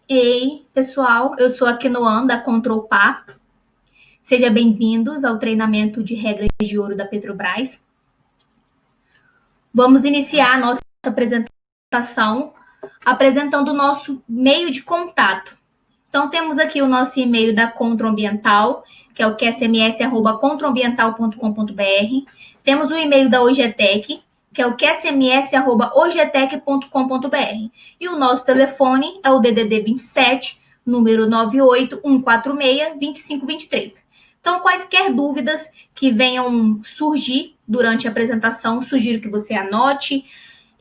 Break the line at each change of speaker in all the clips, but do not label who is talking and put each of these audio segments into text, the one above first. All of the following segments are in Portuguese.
Ei, pessoal, eu sou a Kinoan da Control Pá. Sejam bem-vindos ao treinamento de regras de ouro da Petrobras. Vamos iniciar a nossa apresentação apresentando o nosso meio de contato. Então, temos aqui o nosso e-mail da Control Ambiental, que é o qsms@controlambiental.com.br. Temos o e-mail da Ogetec, que é o qsms@ogetec.com.br. E o nosso telefone é o DDD 27, número 98146-2523. Então, quaisquer dúvidas que venham surgir durante a apresentação, sugiro que você anote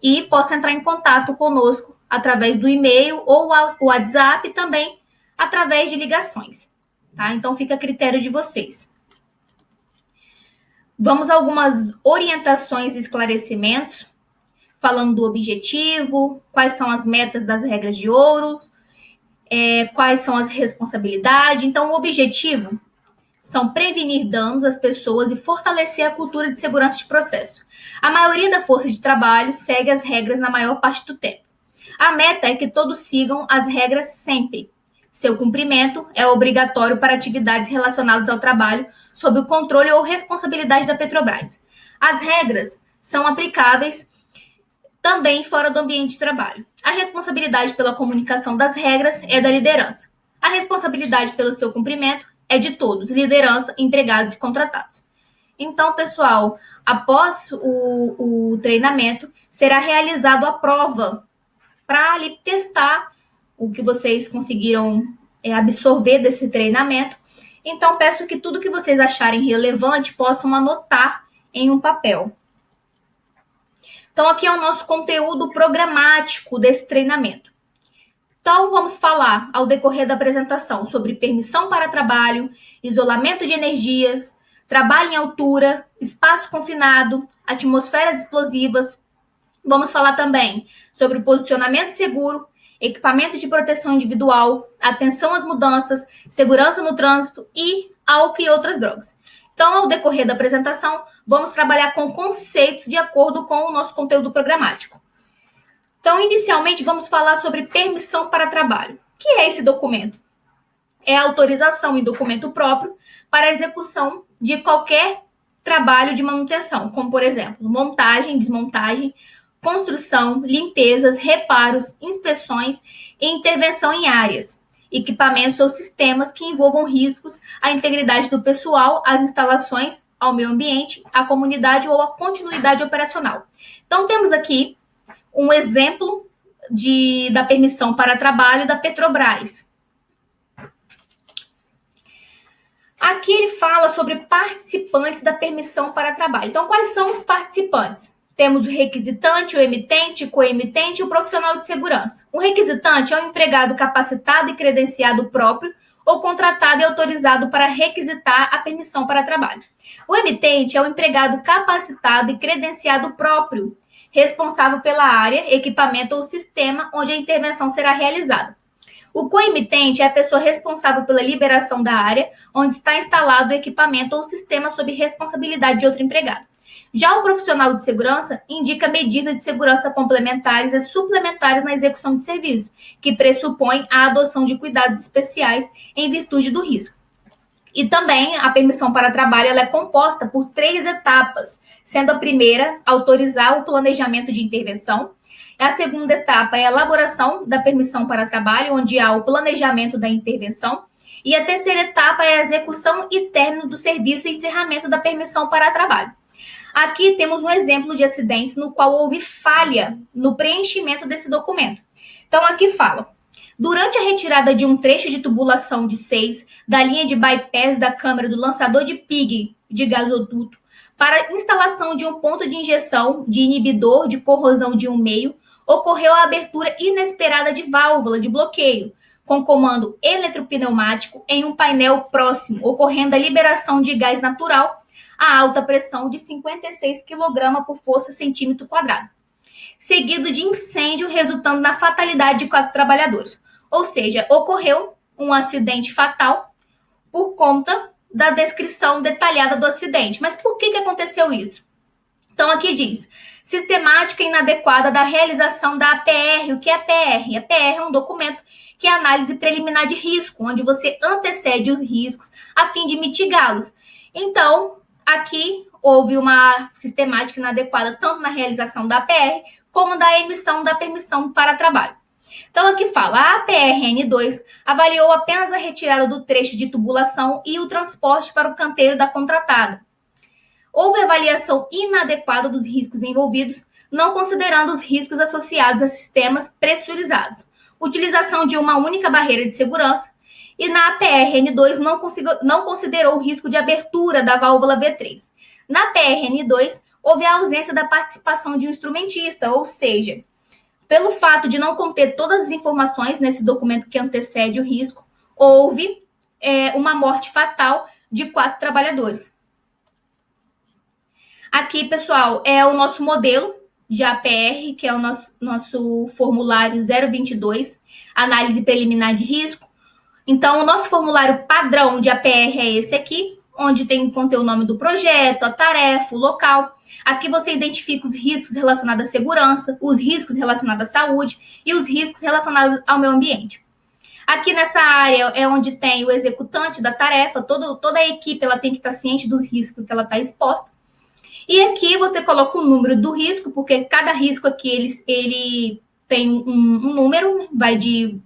e possa entrar em contato conosco através do e-mail ou o WhatsApp também através de ligações, tá? Então fica a critério de vocês. Vamos a algumas orientações e esclarecimentos, falando do objetivo, quais são as metas das regras de ouro, quais são as responsabilidades. Então, o objetivo são prevenir danos às pessoas e fortalecer a cultura de segurança de processo. A maioria da força de trabalho segue as regras na maior parte do tempo. A meta é que todos sigam as regras sempre. Seu cumprimento é obrigatório para atividades relacionadas ao trabalho sob o controle ou responsabilidade da Petrobras. As regras são aplicáveis também fora do ambiente de trabalho. A responsabilidade pela comunicação das regras é da liderança. A responsabilidade pelo seu cumprimento é de todos, liderança, empregados e contratados. Então, pessoal, após o treinamento, será realizado a prova para ali testar o que vocês conseguiram absorver desse treinamento. Então, peço que tudo que vocês acharem relevante possam anotar em um papel. Então, aqui é o nosso conteúdo programático desse treinamento. Então, vamos falar, ao decorrer da apresentação, sobre permissão para trabalho, isolamento de energias, trabalho em altura, espaço confinado, atmosferas explosivas. Vamos falar também sobre o posicionamento seguro, equipamento de proteção individual, atenção às mudanças, segurança no trânsito e álcool e outras drogas. Então, ao decorrer da apresentação, vamos trabalhar com conceitos de acordo com o nosso conteúdo programático. Então, inicialmente, vamos falar sobre permissão para trabalho. O que é esse documento? É a autorização em documento próprio para a execução de qualquer trabalho de manutenção, como, por exemplo, montagem, desmontagem, construção, limpezas, reparos, inspeções e intervenção em áreas, equipamentos ou sistemas que envolvam riscos à integridade do pessoal, às instalações, ao meio ambiente, à comunidade ou à continuidade operacional. Então, temos aqui um exemplo da permissão para trabalho da Petrobras. Aqui ele fala sobre participantes da permissão para trabalho. Então, quais são os participantes? Temos o requisitante, o emitente, o coemitente e o profissional de segurança. O requisitante é um empregado capacitado e credenciado próprio ou contratado e autorizado para requisitar a permissão para trabalho. O emitente é um empregado capacitado e credenciado próprio, responsável pela área, equipamento ou sistema onde a intervenção será realizada. O coemitente é a pessoa responsável pela liberação da área onde está instalado o equipamento ou sistema sob responsabilidade de outro empregado. Já o profissional de segurança indica medidas de segurança complementares e suplementares na execução de serviços, que pressupõem a adoção de cuidados especiais em virtude do risco. E também a permissão para trabalho ela é composta por 3 etapas, sendo a primeira autorizar o planejamento de intervenção. A segunda etapa é a elaboração da permissão para trabalho, onde há o planejamento da intervenção. E a terceira etapa é a execução e término do serviço e encerramento da permissão para trabalho. Aqui temos um exemplo de acidentes no qual houve falha no preenchimento desse documento. Então, aqui fala: durante a retirada de um trecho de tubulação de 6 da linha de bypass da câmara do lançador de PIG de gasoduto para a instalação de um ponto de injeção de inibidor de corrosão de um meio, ocorreu a abertura inesperada de válvula de bloqueio, com comando eletropneumático em um painel próximo, ocorrendo a liberação de gás natural a alta pressão de 56 kg por força centímetro quadrado, seguido de incêndio resultando na fatalidade de 4 trabalhadores. Ou seja, ocorreu um acidente fatal por conta da descrição detalhada do acidente. Mas por que aconteceu isso? Então, aqui diz: Sistemática inadequada da realização da APR. O que é APR? APR é um documento que é análise preliminar de risco, onde você antecede os riscos a fim de mitigá-los. Então, aqui houve uma sistemática inadequada tanto na realização da APR como da emissão da permissão para trabalho. Então, aqui fala, a APRN2 avaliou apenas a retirada do trecho de tubulação e o transporte para o canteiro da contratada. Houve avaliação inadequada dos riscos envolvidos, não considerando os riscos associados a sistemas pressurizados, utilização de uma única barreira de segurança, e na APRN2 não considerou o risco de abertura da válvula V3. Na APRN2, houve a ausência da participação de um instrumentista, ou seja, pelo fato de não conter todas as informações nesse documento que antecede o risco, houve uma morte fatal de 4 trabalhadores. Aqui, pessoal, é o nosso modelo de APR, que é o nosso formulário 022, análise preliminar de risco. Então, o nosso formulário padrão de APR é esse aqui, onde tem que conter o nome do projeto, a tarefa, o local. Aqui você identifica os riscos relacionados à segurança, os riscos relacionados à saúde e os riscos relacionados ao meio ambiente. Aqui nessa área é onde tem o executante da tarefa, toda a equipe ela tem que estar ciente dos riscos que ela está exposta. E aqui você coloca o número do risco, porque cada risco aqui ele tem um número,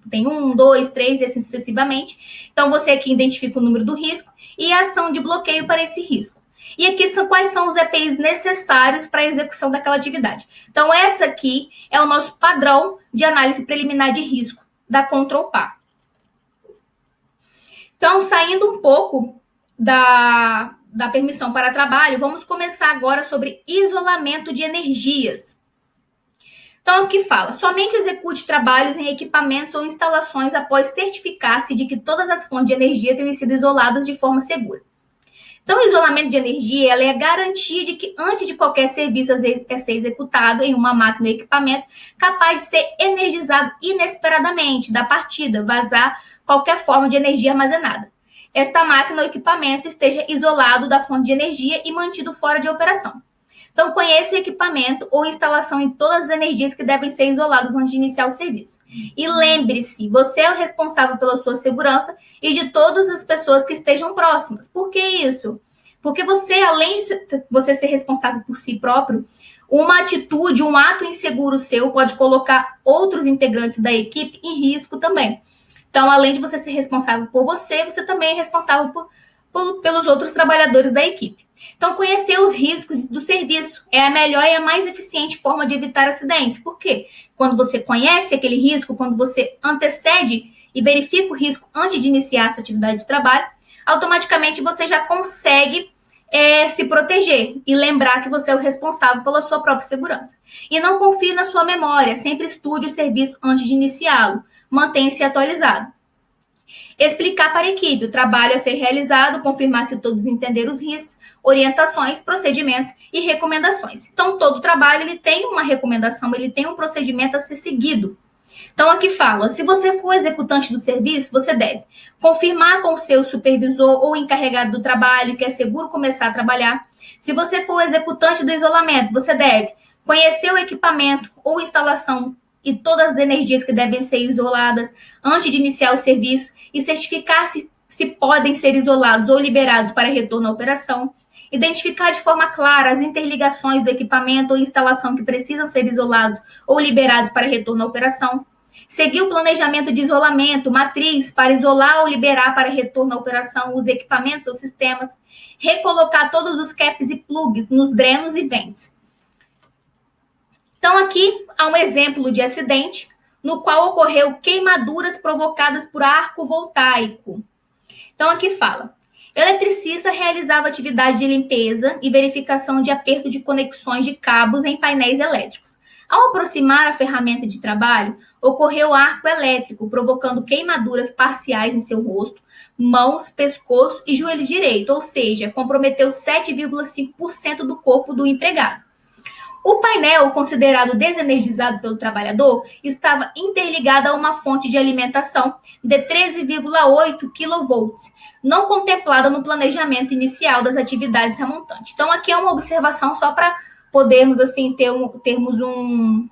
tem 1, 2, 3 e assim sucessivamente. Então, você aqui identifica o número do risco e a ação de bloqueio para esse risco. E aqui quais são os EPIs necessários para a execução daquela atividade. Então, essa aqui é o nosso padrão de análise preliminar de risco da Control-PA. Então, saindo um pouco da permissão para trabalho, vamos começar agora sobre isolamento de energias. Então, aqui fala, somente execute trabalhos em equipamentos ou instalações após certificar-se de que todas as fontes de energia tenham sido isoladas de forma segura. Então, o isolamento de energia ela é a garantia de que, antes de qualquer serviço ser executado em uma máquina ou equipamento, capaz de ser energizado inesperadamente, da partida, vazar qualquer forma de energia armazenada. Esta máquina ou equipamento esteja isolado da fonte de energia e mantido fora de operação. Então, conheça o equipamento ou instalação em todas as energias que devem ser isoladas antes de iniciar o serviço. E lembre-se, você é o responsável pela sua segurança e de todas as pessoas que estejam próximas. Por que isso? Porque você, além de você ser responsável por si próprio, uma atitude, um ato inseguro seu pode colocar outros integrantes da equipe em risco também. Então, além de você ser responsável por você também é responsável pelos outros trabalhadores da equipe. Então, conhecer os riscos do serviço é a melhor e a mais eficiente forma de evitar acidentes. Por quê? Quando você conhece aquele risco, quando você antecede e verifica o risco antes de iniciar a sua atividade de trabalho, automaticamente você já consegue se proteger e lembrar que você é o responsável pela sua própria segurança. E não confie na sua memória, sempre estude o serviço antes de iniciá-lo, mantenha-se atualizado. Explicar para a equipe o trabalho a ser realizado, confirmar se todos entenderam os riscos, orientações, procedimentos e recomendações. Então, todo trabalho ele tem uma recomendação, ele tem um procedimento a ser seguido. Então, aqui fala, se você for executante do serviço, você deve confirmar com o seu supervisor ou encarregado do trabalho que é seguro começar a trabalhar. Se você for executante do isolamento, você deve conhecer o equipamento ou instalação e todas as energias que devem ser isoladas antes de iniciar o serviço e certificar se podem ser isolados ou liberados para retorno à operação. Identificar de forma clara as interligações do equipamento ou instalação que precisam ser isolados ou liberados para retorno à operação. Seguir o planejamento de isolamento, matriz, para isolar ou liberar para retorno à operação os equipamentos ou sistemas. Recolocar todos os caps e plugs nos drenos e ventes. Então, aqui há um exemplo de acidente no qual ocorreu queimaduras provocadas por arco voltaico. Então, aqui fala, eletricista realizava atividade de limpeza e verificação de aperto de conexões de cabos em painéis elétricos. Ao aproximar a ferramenta de trabalho, ocorreu arco elétrico, provocando queimaduras parciais em seu rosto, mãos, pescoço e joelho direito, ou seja, comprometeu 7,5% do corpo do empregado. O painel, considerado desenergizado pelo trabalhador, estava interligado a uma fonte de alimentação de 13,8 kV, não contemplada no planejamento inicial das atividades remontantes. Então, aqui é uma observação só para podermos, assim, termos um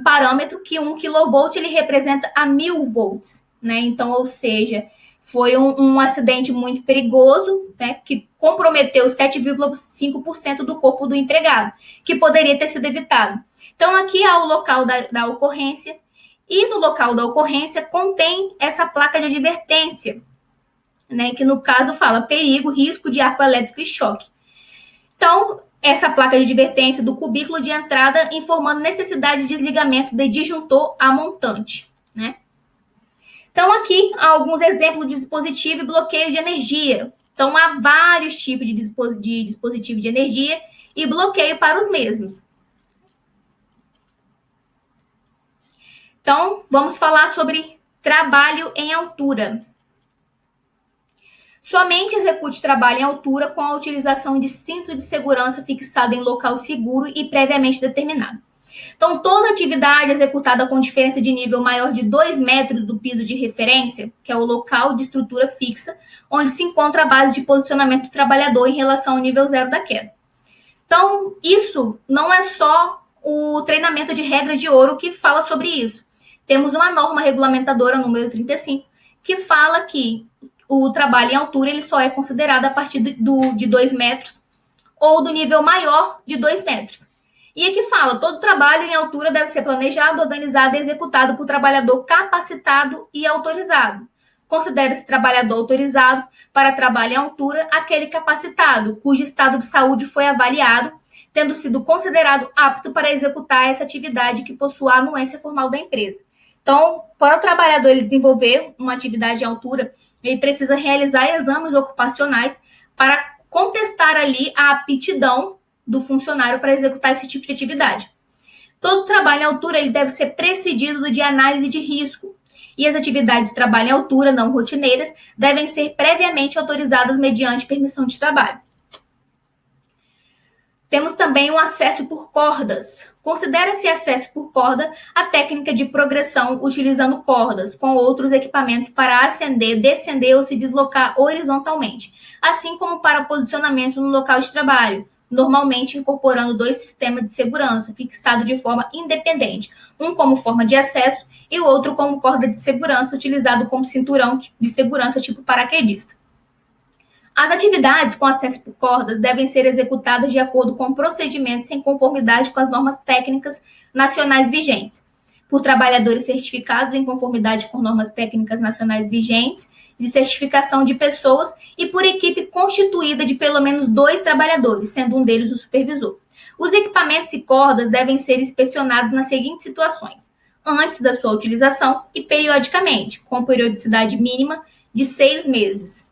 parâmetro que 1 kV ele representa a 1000 volts, né? Então, ou seja, foi um acidente muito perigoso, né, que comprometeu 7,5% do corpo do empregado, que poderia ter sido evitado. Então, aqui há o local da ocorrência, e no local da ocorrência contém essa placa de advertência, né, que no caso fala perigo, risco de arco elétrico e choque. Então, essa placa de advertência do cubículo de entrada informando necessidade de desligamento de disjuntor a montante, né? Então, aqui há alguns exemplos de dispositivo e bloqueio de energia. Então, há vários tipos de dispositivo de energia e bloqueio para os mesmos. Então, vamos falar sobre trabalho em altura. Somente execute trabalho em altura com a utilização de cinto de segurança fixado em local seguro e previamente determinado. Então, toda atividade executada com diferença de nível maior de 2 metros do piso de referência, que é o local de estrutura fixa, onde se encontra a base de posicionamento do trabalhador em relação ao nível zero da queda. Então, isso não é só o treinamento de regra de ouro que fala sobre isso. Temos uma norma regulamentadora, número 35, que fala que o trabalho em altura ele só é considerado a partir de 2 metros ou do nível maior de 2 metros. E aqui fala, todo trabalho em altura deve ser planejado, organizado e executado por trabalhador capacitado e autorizado. Considera-se trabalhador autorizado para trabalho em altura aquele capacitado, cujo estado de saúde foi avaliado, tendo sido considerado apto para executar essa atividade que possua a anuência formal da empresa. Então, para o trabalhador ele desenvolver uma atividade em altura, ele precisa realizar exames ocupacionais para contestar ali a aptidão do funcionário para executar esse tipo de atividade. Todo trabalho em altura ele deve ser precedido de análise de risco, e as atividades de trabalho em altura não rotineiras devem ser previamente autorizadas mediante permissão de trabalho. Temos também o acesso por cordas. Considera-se acesso por corda a técnica de progressão utilizando cordas com outros equipamentos para ascender, descender ou se deslocar horizontalmente, assim como para posicionamento no local de trabalho, normalmente incorporando 2 sistemas de segurança fixados de forma independente, um como forma de acesso e o outro como corda de segurança utilizado como cinturão de segurança tipo paraquedista. As atividades com acesso por cordas devem ser executadas de acordo com procedimentos em conformidade com as normas técnicas nacionais vigentes, por trabalhadores certificados em conformidade com normas técnicas nacionais vigentes, de certificação de pessoas e por equipe constituída de pelo menos 2 trabalhadores, sendo um deles o supervisor. Os equipamentos e cordas devem ser inspecionados nas seguintes situações: antes da sua utilização e periodicamente, com periodicidade mínima de 6 meses.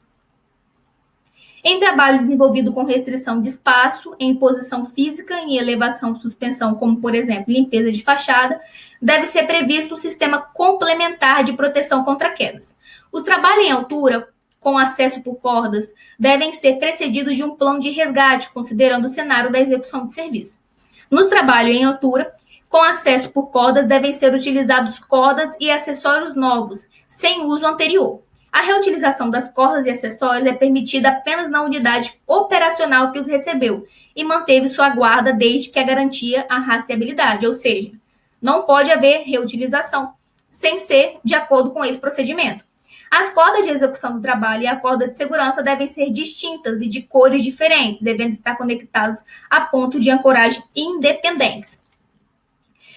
Em trabalho desenvolvido com restrição de espaço, em posição física, em elevação, suspensão, como, por exemplo, limpeza de fachada, deve ser previsto um sistema complementar de proteção contra quedas. Os trabalhos em altura, com acesso por cordas, devem ser precedidos de um plano de resgate, considerando o cenário da execução de serviço. Nos trabalhos em altura, com acesso por cordas, devem ser utilizados cordas e acessórios novos, sem uso anterior. A reutilização das cordas e acessórios é permitida apenas na unidade operacional que os recebeu e manteve sua guarda desde que a garantia a rastreabilidade, ou seja, não pode haver reutilização sem ser de acordo com esse procedimento. As cordas de execução do trabalho e a corda de segurança devem ser distintas e de cores diferentes, devendo estar conectados a ponto de ancoragem independentes.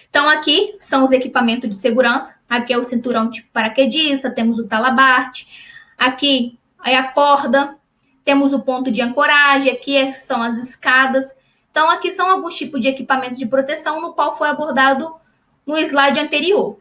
Então, aqui são os equipamentos de segurança. Aqui é o cinturão tipo paraquedista, temos o talabarte. Aqui é a corda, temos o ponto de ancoragem, aqui são as escadas. Então, aqui são alguns tipos de equipamento de proteção, no qual foi abordado no slide anterior.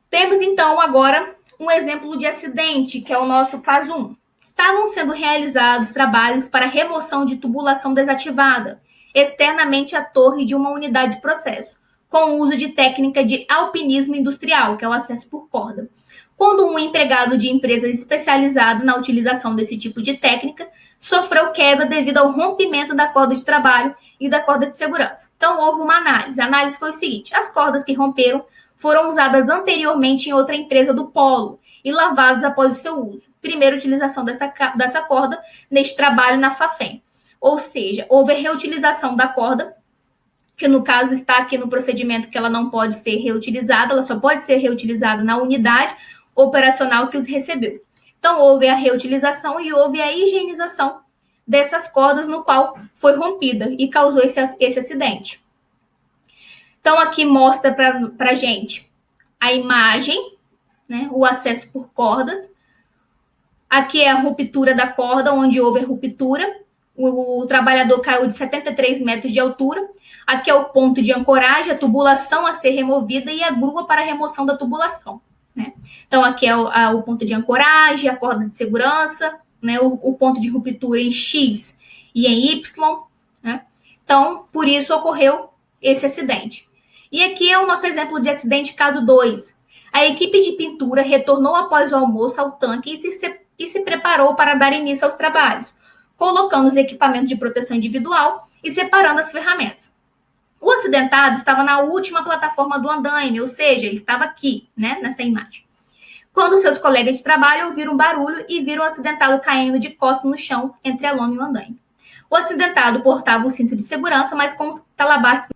Temos, então, agora um exemplo de acidente, que é o nosso caso 1. Estavam sendo realizados trabalhos para remoção de tubulação desativada externamente à torre de uma unidade de processo, com o uso de técnica de alpinismo industrial, que é o acesso por corda. Quando um empregado de empresa especializado na utilização desse tipo de técnica sofreu queda devido ao rompimento da corda de trabalho e da corda de segurança. Então, houve uma análise. A análise foi o seguinte: as cordas que romperam foram usadas anteriormente em outra empresa do polo e lavadas após o seu uso. Primeira utilização dessa corda neste trabalho na Fafem. ou seja, houve a reutilização da corda, que no caso está aqui no procedimento que ela não pode ser reutilizada, ela só pode ser reutilizada na unidade operacional que os recebeu. Então, houve a reutilização e houve a higienização dessas cordas, no qual foi rompida e causou esse acidente. Então, aqui mostra para a gente a imagem, né, o acesso por cordas. Aqui é a ruptura da corda, onde houve a ruptura. O trabalhador caiu de 73 metros de altura. Aqui é o ponto de ancoragem, a tubulação a ser removida e a grua para a remoção da tubulação, né? Então, aqui é o ponto de ancoragem, a corda de segurança, né? O ponto de ruptura em X e em Y, né? Então, por isso ocorreu esse acidente. E aqui é o nosso exemplo de acidente caso 2. A equipe de pintura retornou após o almoço ao tanque e se preparou para dar início aos trabalhos, colocando os equipamentos de proteção individual e separando as ferramentas. O acidentado estava na última plataforma do andaime, ou seja, ele estava aqui, né, nessa imagem. Quando seus colegas de trabalho ouviram um barulho e viram o acidentado caindo de costas no chão entre a lona e o andaime. O acidentado portava o cinto de segurança, mas com os talabartes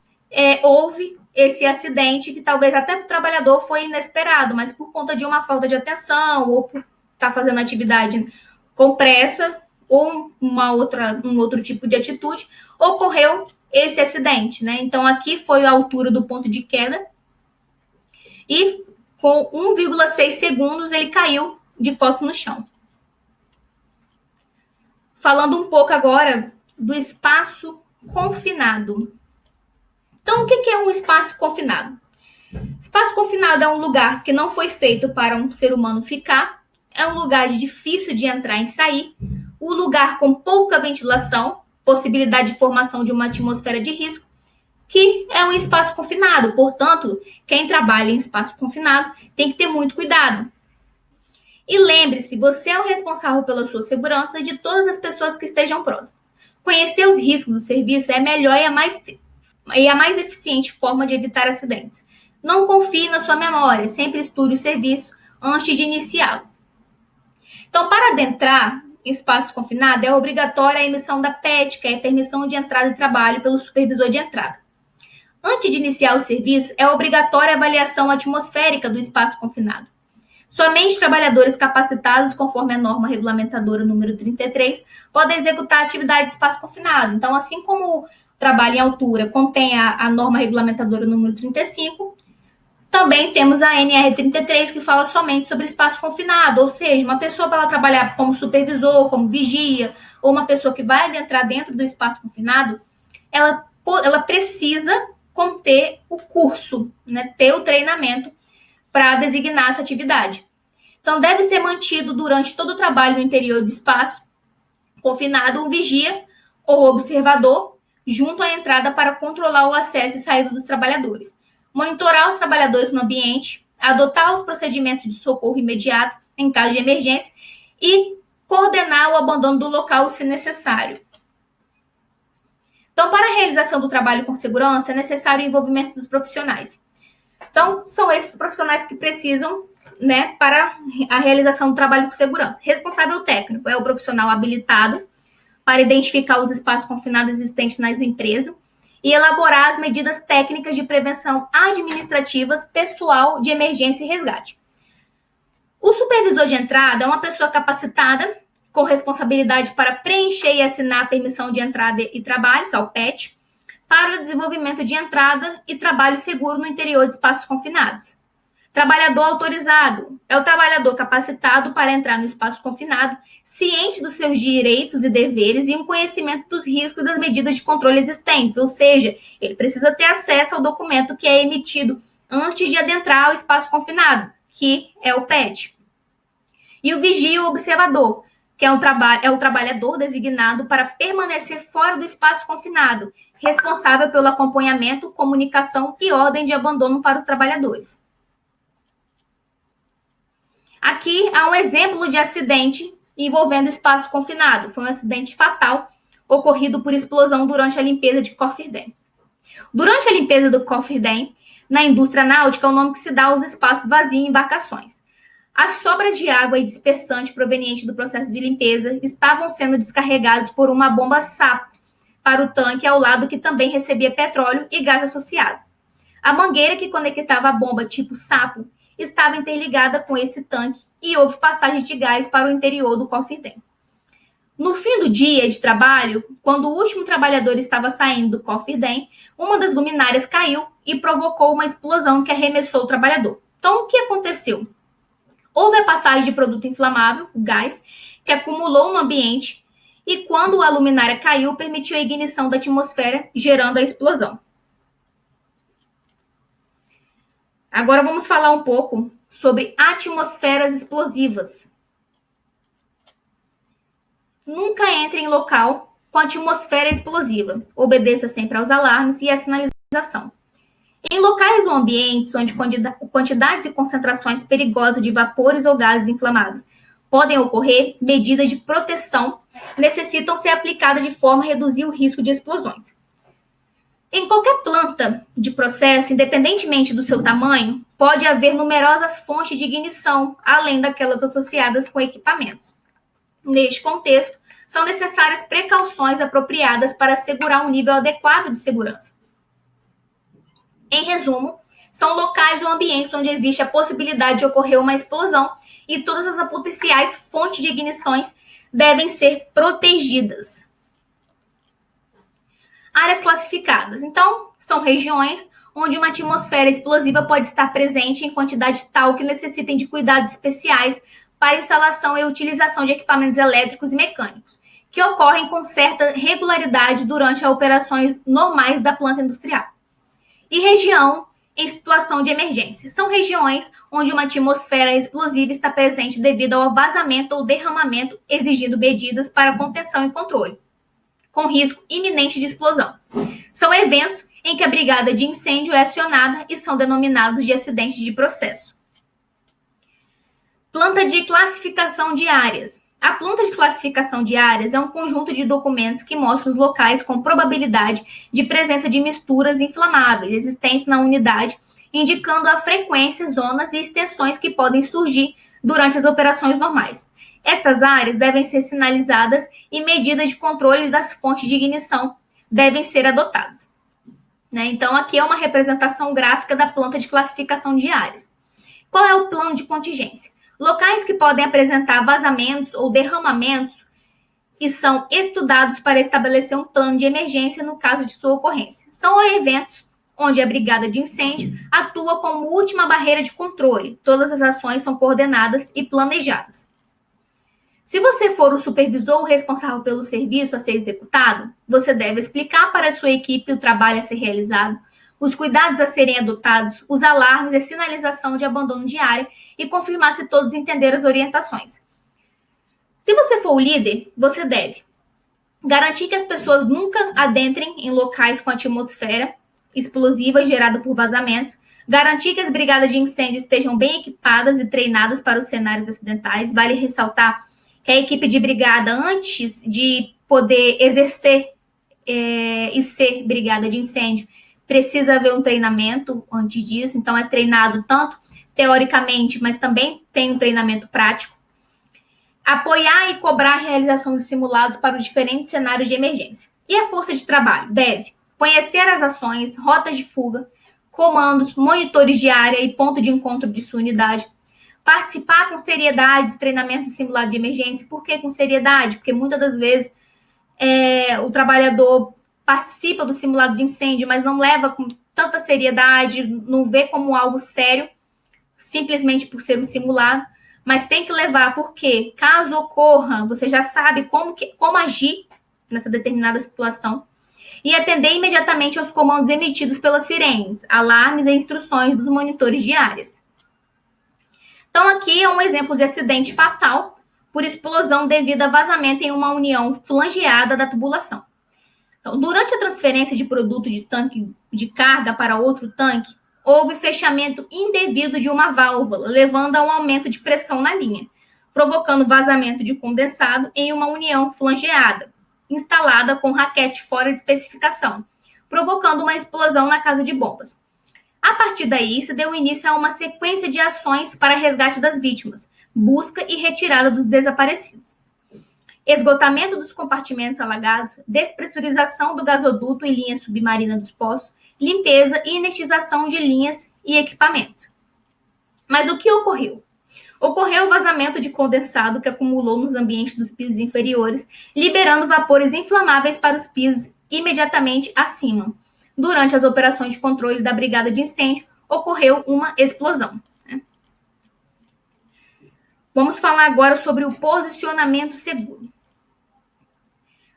houve esse acidente que talvez até para o trabalhador foi inesperado, mas por conta de uma falta de atenção ou por estar fazendo atividade com pressa ou um outro tipo de atitude, ocorreu esse acidente, né? Então, aqui foi a altura do ponto de queda e com 1,6 segundos ele caiu de costas no chão. Falando um pouco agora do espaço confinado. Então, o que é um espaço confinado? Espaço confinado é um lugar que não foi feito para um ser humano ficar, é um lugar difícil de entrar e sair, um lugar com pouca ventilação, possibilidade de formação de uma atmosfera de risco, que é um espaço confinado. Portanto, quem trabalha em espaço confinado tem que ter muito cuidado. E lembre-se, você é o responsável pela sua segurança e de todas as pessoas que estejam próximas. Conhecer os riscos do serviço é a melhor e a mais eficiente forma de evitar acidentes. Não confie na sua memória, sempre estude o serviço antes de iniciá-lo. Então, para adentrar em espaço confinado, é obrigatória a emissão da PET, que é a permissão de entrada e trabalho pelo supervisor de entrada. Antes de iniciar o serviço, é obrigatória a avaliação atmosférica do espaço confinado. Somente trabalhadores capacitados, conforme a norma regulamentadora número 33, podem executar a atividade de espaço confinado. Então, assim como o trabalho em altura contém a norma regulamentadora número 35, também temos a NR 33, que fala somente sobre espaço confinado, ou seja, uma pessoa para trabalhar como supervisor, como vigia, ou uma pessoa que vai adentrar dentro do espaço confinado, ela precisa conter o curso, né, ter o treinamento para designar essa atividade. Então, deve ser mantido durante todo o trabalho no interior do espaço confinado um vigia ou observador junto à entrada para controlar o acesso e saída dos trabalhadores, monitorar os trabalhadores no ambiente, adotar os procedimentos de socorro imediato em caso de emergência e coordenar o abandono do local se necessário. Então, para a realização do trabalho com segurança, é necessário o envolvimento dos profissionais. Então, são esses profissionais que precisam, né, para a realização do trabalho com segurança. Responsável técnico é o profissional habilitado para identificar os espaços confinados existentes nas empresas e elaborar as medidas técnicas de prevenção administrativas, pessoal de emergência e resgate. O supervisor de entrada é uma pessoa capacitada com responsabilidade para preencher e assinar a permissão de entrada e trabalho, que é o PET, para o desenvolvimento de entrada e trabalho seguro no interior de espaços confinados. Trabalhador autorizado é o trabalhador capacitado para entrar no espaço confinado, ciente dos seus direitos e deveres e um conhecimento dos riscos e das medidas de controle existentes, ou seja, ele precisa ter acesso ao documento que é emitido antes de adentrar ao espaço confinado, que é o PET. E o vigia e o observador, que é o trabalhador designado para permanecer fora do espaço confinado, responsável pelo acompanhamento, comunicação e ordem de abandono para os trabalhadores. Aqui há um exemplo de acidente envolvendo espaço confinado. Foi um acidente fatal ocorrido por explosão durante a limpeza de cofre-dam. Durante a limpeza do cofre-dam, na indústria náutica, é o nome que se dá aos espaços vazios em embarcações. A sobra de água e dispersante proveniente do processo de limpeza estavam sendo descarregados por uma bomba SAP, para o tanque ao lado que também recebia petróleo e gás associado. A mangueira que conectava a bomba tipo sapo estava interligada com esse tanque e houve passagem de gás para o interior do cofferdam. No fim do dia de trabalho, quando o último trabalhador estava saindo do cofferdam, uma das luminárias caiu e provocou uma explosão que arremessou o trabalhador. Então, o que aconteceu? Houve a passagem de produto inflamável, o gás, que acumulou no ambiente e quando a luminária caiu, permitiu a ignição da atmosfera, gerando a explosão. Agora vamos falar um pouco sobre atmosferas explosivas. Nunca entre em local com atmosfera explosiva. Obedeça sempre aos alarmes e à sinalização. Em locais ou ambientes onde quantidades e concentrações perigosas de vapores ou gases inflamáveis podem ocorrer, medidas de proteção necessitam ser aplicadas de forma a reduzir o risco de explosões. Em qualquer planta de processo, independentemente do seu tamanho, pode haver numerosas fontes de ignição, além daquelas associadas com equipamentos. Neste contexto, são necessárias precauções apropriadas para assegurar um nível adequado de segurança. Em resumo, são locais ou ambientes onde existe a possibilidade de ocorrer uma explosão e todas as potenciais fontes de ignições devem ser protegidas. Áreas classificadas. Então, são regiões onde uma atmosfera explosiva pode estar presente em quantidade tal que necessitem de cuidados especiais para instalação e utilização de equipamentos elétricos e mecânicos, que ocorrem com certa regularidade durante as operações normais da planta industrial. E região em situação de emergência. São regiões onde uma atmosfera explosiva está presente devido ao vazamento ou derramamento, exigindo medidas para contenção e controle, com risco iminente de explosão. São eventos em que a brigada de incêndio é acionada e são denominados de acidentes de processo. Planta de classificação de áreas. A planta de classificação de áreas é um conjunto de documentos que mostra os locais com probabilidade de presença de misturas inflamáveis existentes na unidade, indicando a frequência, zonas e extensões que podem surgir durante as operações normais. Estas áreas devem ser sinalizadas e medidas de controle das fontes de ignição devem ser adotadas. Então, aqui é uma representação gráfica da planta de classificação de áreas. Qual é o plano de contingência? Locais que podem apresentar vazamentos ou derramamentos e são estudados para estabelecer um plano de emergência no caso de sua ocorrência. São eventos onde a brigada de incêndio atua como última barreira de controle. Todas as ações são coordenadas e planejadas. Se você for o supervisor ou responsável pelo serviço a ser executado, você deve explicar para a sua equipe o trabalho a ser realizado, os cuidados a serem adotados, os alarmes e a sinalização de abandono de área e confirmar se todos entenderam as orientações. Se você for o líder, você deve garantir que as pessoas nunca adentrem em locais com atmosfera explosiva gerada por vazamentos, garantir que as brigadas de incêndio estejam bem equipadas e treinadas para os cenários acidentais. Vale ressaltar que a equipe de brigada, antes de poder exercer e ser brigada de incêndio, precisa haver um treinamento antes disso, então é treinado tanto teoricamente, mas também tem um treinamento prático. Apoiar e cobrar a realização de simulados para os diferentes cenários de emergência. E a força de trabalho deve conhecer as ações, rotas de fuga, comandos, monitores de área e ponto de encontro de sua unidade. Participar com seriedade do treinamento de simulado de emergência. Por que com seriedade? Porque muitas das vezes o trabalhador participa do simulado de incêndio, mas não leva com tanta seriedade, não vê como algo sério, simplesmente por ser um simulado, mas tem que levar, porque caso ocorra, você já sabe como agir nessa determinada situação e atender imediatamente aos comandos emitidos pelas sirenes, alarmes e instruções dos monitores de áreas. Então, aqui é um exemplo de acidente fatal por explosão devido a vazamento em uma união flangeada da tubulação. Então, durante a transferência de produto de tanque de carga para outro tanque, houve fechamento indevido de uma válvula, levando a um aumento de pressão na linha, provocando vazamento de condensado em uma união flangeada, instalada com raquete fora de especificação, provocando uma explosão na casa de bombas. A partir daí, se deu início a uma sequência de ações para resgate das vítimas, busca e retirada dos desaparecidos. esgotamento dos compartimentos alagados, despressurização do gasoduto e linha submarina dos poços, limpeza e inetização de linhas e equipamentos. Mas o que ocorreu? Ocorreu o vazamento de condensado que acumulou nos ambientes dos pisos inferiores, liberando vapores inflamáveis para os pisos imediatamente acima. Durante as operações de controle da brigada de incêndio, ocorreu uma explosão. Vamos falar agora sobre o posicionamento seguro.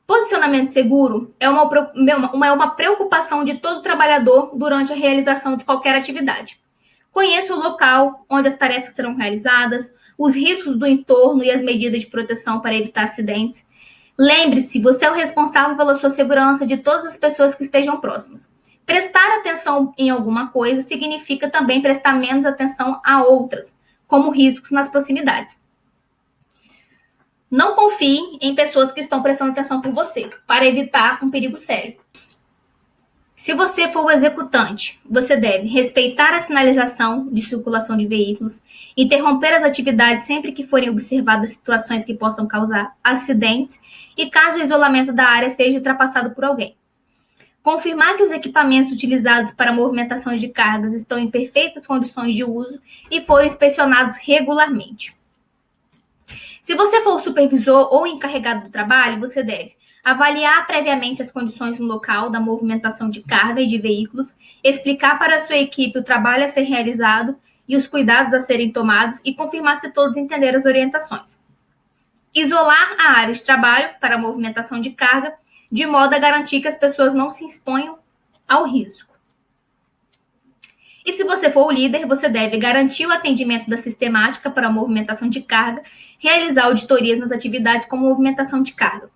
Posicionamento seguro é uma preocupação de todo trabalhador durante a realização de qualquer atividade. Conheça o local onde as tarefas serão realizadas, os riscos do entorno e as medidas de proteção para evitar acidentes. Lembre-se, você é o responsável pela sua segurança de todas as pessoas que estejam próximas. Prestar atenção em alguma coisa significa também prestar menos atenção a outras, como riscos nas proximidades. Não confie em pessoas que estão prestando atenção por você, para evitar um perigo sério. Se você for o executante, você deve respeitar a sinalização de circulação de veículos, interromper as atividades sempre que forem observadas situações que possam causar acidentes e caso o isolamento da área seja ultrapassado por alguém. Confirmar que os equipamentos utilizados para movimentação de cargas estão em perfeitas condições de uso e foram inspecionados regularmente. Se você for o supervisor ou encarregado do trabalho, você deve avaliar previamente as condições no local da movimentação de carga e de veículos, explicar para a sua equipe o trabalho a ser realizado e os cuidados a serem tomados e confirmar se todos entenderam as orientações. Isolar a área de trabalho para a movimentação de carga, de modo a garantir que as pessoas não se exponham ao risco. E se você for o líder, você deve garantir o atendimento da sistemática para a movimentação de carga, realizar auditorias nas atividades com movimentação de carga.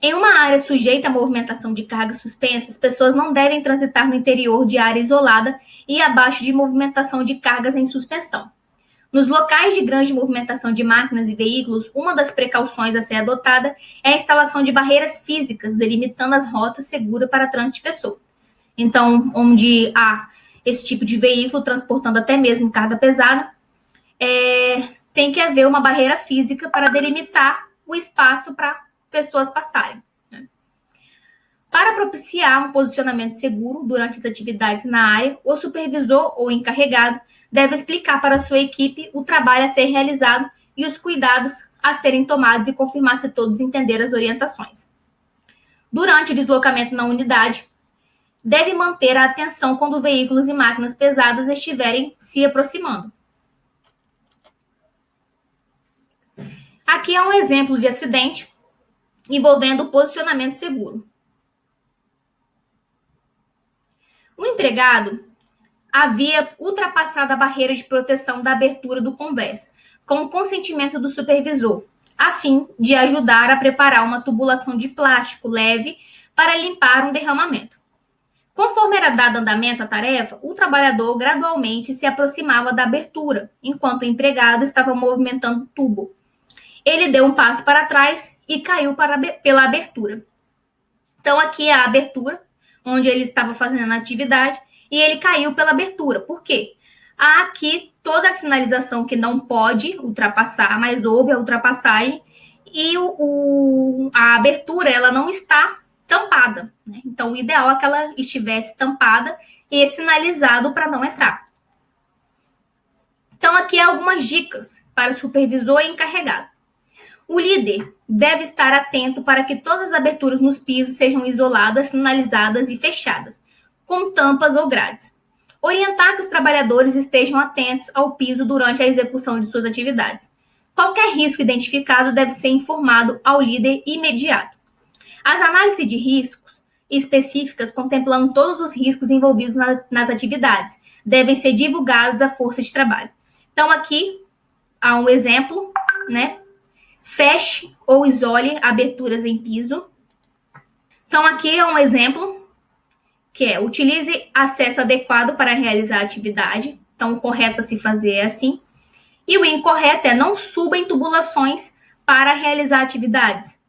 Em uma área sujeita à movimentação de carga suspensa, as pessoas não devem transitar no interior de área isolada e abaixo de movimentação de cargas em suspensão. Nos locais de grande movimentação de máquinas e veículos, uma das precauções a ser adotada é a instalação de barreiras físicas, delimitando as rotas seguras para trânsito de pessoas. Então, onde há esse tipo de veículo transportando até mesmo carga pesada, tem que haver uma barreira física para delimitar o espaço para pessoas passarem. Para propiciar um posicionamento seguro durante as atividades na área, o supervisor ou encarregado deve explicar para a sua equipe o trabalho a ser realizado e os cuidados a serem tomados e confirmar se todos entenderam as orientações. Durante o deslocamento na unidade, deve manter a atenção quando veículos e máquinas pesadas estiverem se aproximando. Aqui é um exemplo de acidente envolvendo o posicionamento seguro. O empregado havia ultrapassado a barreira de proteção da abertura do convés, com o consentimento do supervisor, a fim de ajudar a preparar uma tubulação de plástico leve para limpar um derramamento. Conforme era dado andamento à tarefa, o trabalhador gradualmente se aproximava da abertura, enquanto o empregado estava movimentando o tubo. Ele deu um passo para trás e caiu pela abertura. Então, aqui é a abertura, onde ele estava fazendo a atividade, e ele caiu pela abertura. Por quê? Há aqui toda a sinalização que não pode ultrapassar, mas houve a ultrapassagem, e a abertura ela não está tampada. Né? Então, o ideal é que ela estivesse tampada e sinalizado para não entrar. Então, aqui algumas dicas para o supervisor e encarregado. O líder deve estar atento para que todas as aberturas nos pisos sejam isoladas, sinalizadas e fechadas, com tampas ou grades. Orientar que os trabalhadores estejam atentos ao piso durante a execução de suas atividades. Qualquer risco identificado deve ser informado ao líder imediato. As análises de riscos específicas, contemplando todos os riscos envolvidos nas atividades, devem ser divulgados à força de trabalho. Então, aqui há um exemplo, né? Feche ou isole aberturas em piso. Então, aqui é um exemplo, que é utilize acesso adequado para realizar a atividade. Então, o correto a se fazer é assim. E o incorreto é não suba em tubulações para realizar atividades.